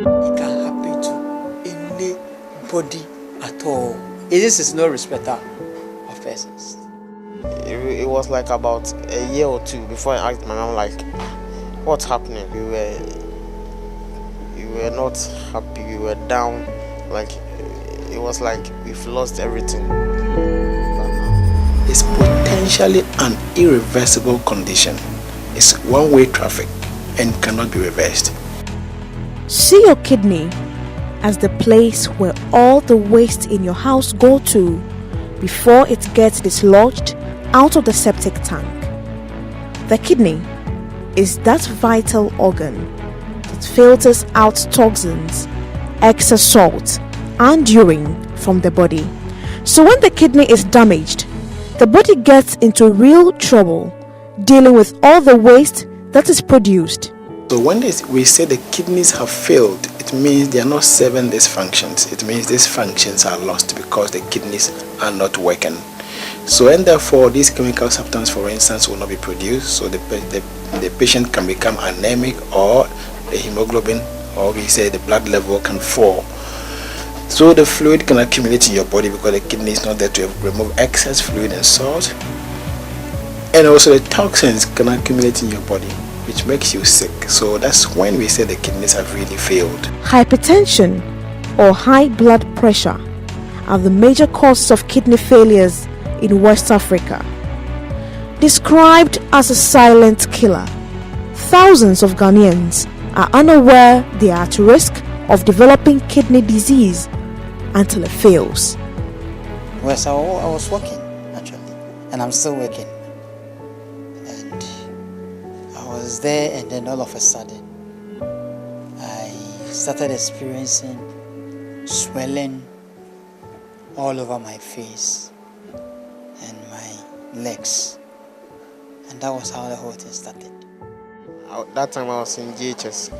It can happen to anybody at all. This is no respecter of persons. It was like about a year or two before I asked my mom, like, what's happening? We were not happy, we were down, like it was like we've lost everything. It's potentially an irreversible condition. It's one-way traffic and cannot be reversed. See your kidney as the place where all the waste in your house go to before it gets dislodged out of the septic tank. The kidney is that vital organ that filters out toxins, excess salt, and urine from the body. So when the kidney is damaged, the body gets into real trouble dealing with all the waste that is produced. So when we say the kidneys have failed, it means they are not serving these functions. It means these functions are lost because the kidneys are not working. So and therefore these chemical substances, for instance, will not be produced. So the patient can become anemic, or the hemoglobin, or we say the blood level, can fall. So the fluid can accumulate in your body because the kidney is not there to remove excess fluid and salt. And also the toxins can accumulate in your body, which makes you sick. So that's when we say the kidneys have really failed. Hypertension or high blood pressure are the major causes of kidney failures in West Africa. Described as a silent killer, thousands of Ghanaians are unaware they are at risk of developing kidney disease until it fails. Well, so I was working actually, and I'm still working. And I was there, and then all of a sudden, I started experiencing swelling all over my face and my legs. And that was how the whole thing started. That time I was in GHS,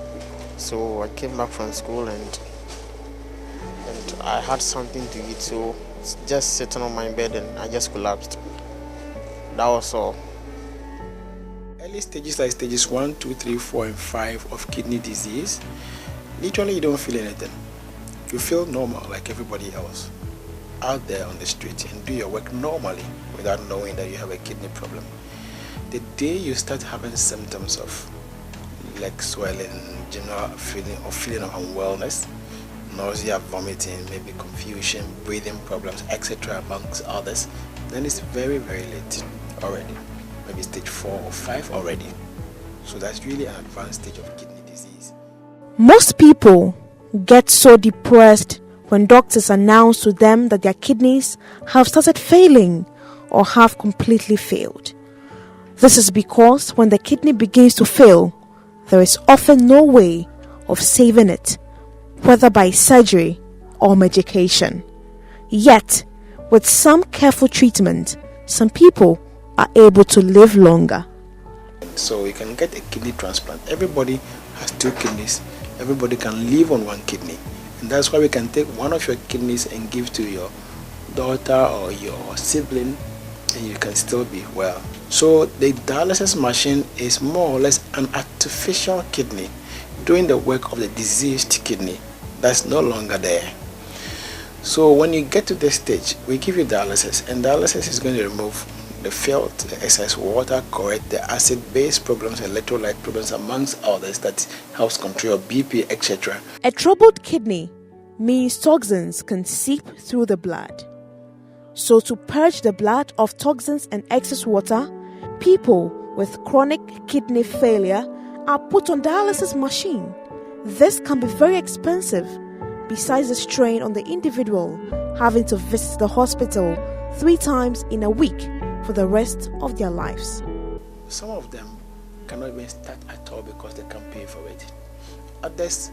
so I came back from school and I had something to eat, so just sitting on my bed and I just collapsed. That was all. Early stages like stages 1, 2, 3, 4, and 5 of kidney disease, literally you don't feel anything. You feel normal like everybody else out there on the street and do your work normally without knowing that you have a kidney problem. The day you start having symptoms of leg swelling, general feeling of unwellness, nausea, vomiting, maybe confusion, breathing problems, etc., amongst others, then it's very, very late already. Maybe stage 4 or 5 already. So that's really an advanced stage of kidney disease. Most people get so depressed when doctors announce to them that their kidneys have started failing or have completely failed. This is because when the kidney begins to fail, there is often no way of saving it, whether by surgery or medication. Yet, with some careful treatment, some people are able to live longer. So you can get a kidney transplant. Everybody has 2 kidneys. Everybody can live on 1 kidney. And that's why we can take one of your kidneys and give to your daughter or your sibling, and you can still be well. So the dialysis machine is more or less an artificial kidney doing the work of the diseased kidney that's no longer there. So when you get to this stage, we give you dialysis, and dialysis is going to remove the filth, the excess water, correct the acid-base problems, electrolyte problems, amongst others, that helps control BP, etc. A troubled kidney means toxins can seep through the blood. So to purge the blood of toxins and excess water, people with chronic kidney failure are put on dialysis machine. This can be very expensive, besides the strain on the individual having to visit the hospital 3 times in a week for the rest of their lives. Some of them cannot even start at all because they can't pay for it. Others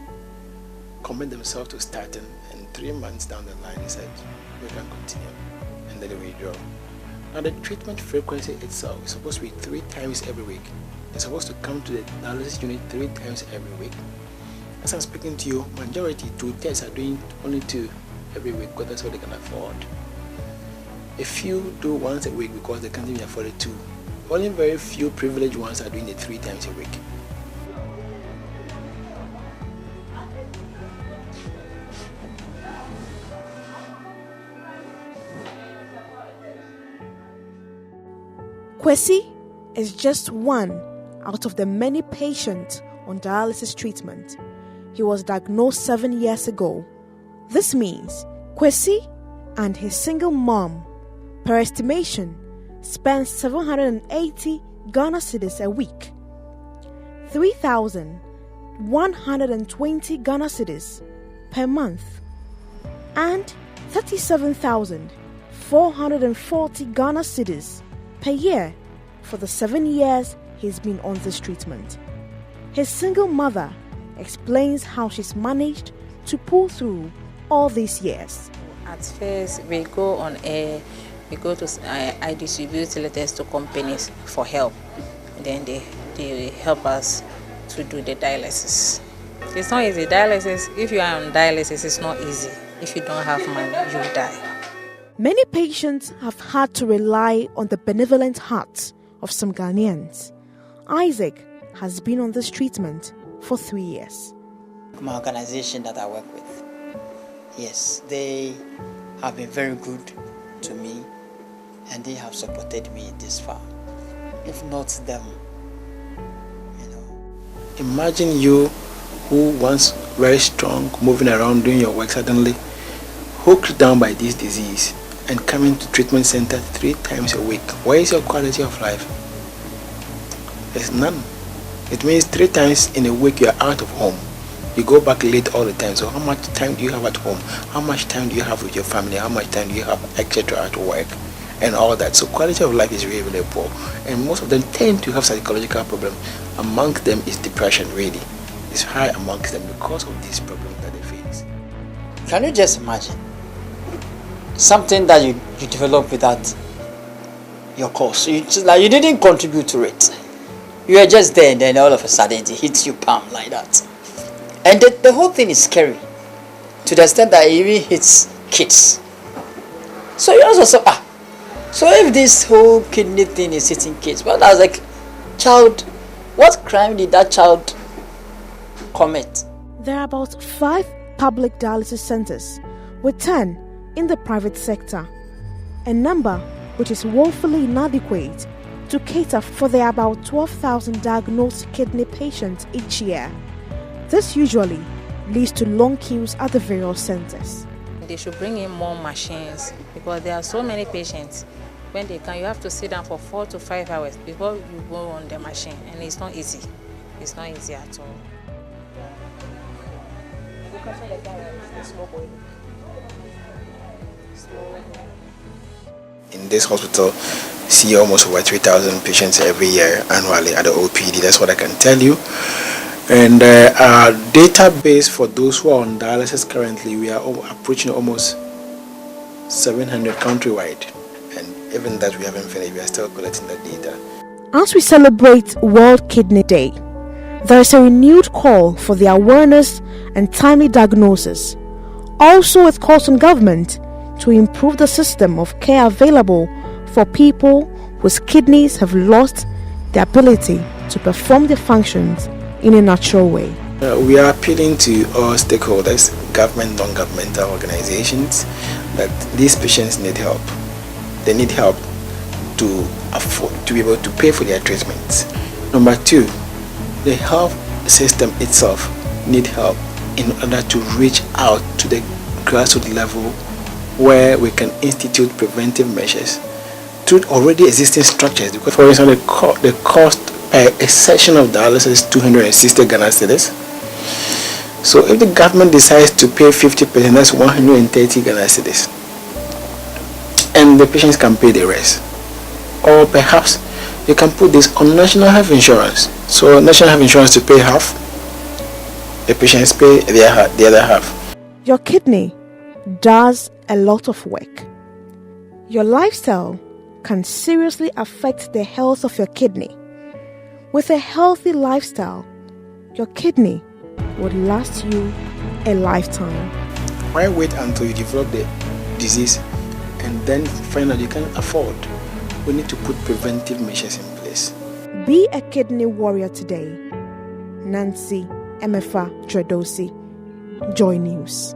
commit themselves to starting, and 3 months down the line they said, we can continue, and then they withdraw. Now the treatment frequency itself is supposed to be 3 times every week. They're supposed to come to the dialysis unit 3 times every week. As I'm speaking to you, majority 2 tests are doing only 2 every week because that's what they can afford. A few do once a week because they can't even afford it too. Only very few privileged ones are doing it 3 times a week. Kwesi is just one out of the many patients on dialysis treatment. He was diagnosed 7 years ago. This means Kwesi and his single mom, per estimation, spends 780 Ghana cedis a week, 3,120 Ghana cedis per month, and 37,440 Ghana cedis per year for the 7 years he's been on this treatment. His single mother explains how she's managed to pull through all these years. At first, we go on air, I distribute letters to companies for help. Then they help us to do the dialysis. It's not easy. Dialysis, if you are on dialysis, it's not easy. If you don't have money, you die. Many patients have had to rely on the benevolent hearts of some Ghanaians. Isaac has been on this treatment for 3 years. My organization that I work with, yes, they have been very good to me and they have supported me this far. If not them, Imagine you who once very strong, moving around doing your work, suddenly hooked down by this disease and coming to treatment center 3 times a week. Where is your quality of life? There's none. It means 3 times in a week you are out of home. You go back late all the time. So how much time do you have at home? How much time do you have with your family? How much time do you have, etc. at work? And all that. So quality of life is really, really poor. And most of them tend to have psychological problems. Among them is depression, really. It's high amongst them because of these problems that they face. Can you just imagine something that you develop without your cause? You didn't contribute to it. You are just there and then all of a sudden it hits you palm like that. And the whole thing is scary to the extent that it even hits kids. So you also say, so if this whole kidney thing is hitting kids, well, as a child, what crime did that child commit? There are about 5 public dialysis centers, with 10 in the private sector, a number which is woefully inadequate to cater for the about 12,000 diagnosed kidney patients each year. This usually leads to long queues at the various centers. They should bring in more machines because there are so many patients. When they come, you have to sit down for 4 to 5 hours before you go on the machine, and it's not easy. It's not easy at all. In this hospital, see almost over 3,000 patients every year annually at the OPD. That's what I can tell you. And our database for those who are on dialysis currently, we are approaching almost 700 countrywide. And even that we haven't finished, we are still collecting the data. As we celebrate World Kidney Day, there is a renewed call for the awareness and timely diagnosis. Also, it calls on government to improve the system of care available for people whose kidneys have lost the ability to perform their functions in a natural way. We are appealing to all stakeholders, government, non-governmental organizations, that these patients need help. They need help to afford, to be able to pay for their treatments. Number 2, the health system itself need help in order to reach out to the grassroots level where we can institute preventive measures to already existing structures. Because, for example, the cost per a session of dialysis is 260 Ghana cedis. So if the government decides to pay 50%, that's 130 Ghana cedis. And the patients can pay the rest. Or perhaps you can put this on national health insurance. So national health insurance to pay half, the patients pay the other half. Your kidney does a lot of work. Your lifestyle can seriously affect the health of your kidney. With a healthy lifestyle, your kidney would last you a lifetime. Why wait until you develop the disease and then find out you can't afford, we need to put preventive measures in place. Be a kidney warrior today. Nancy Emefa Tredosi, Joy News.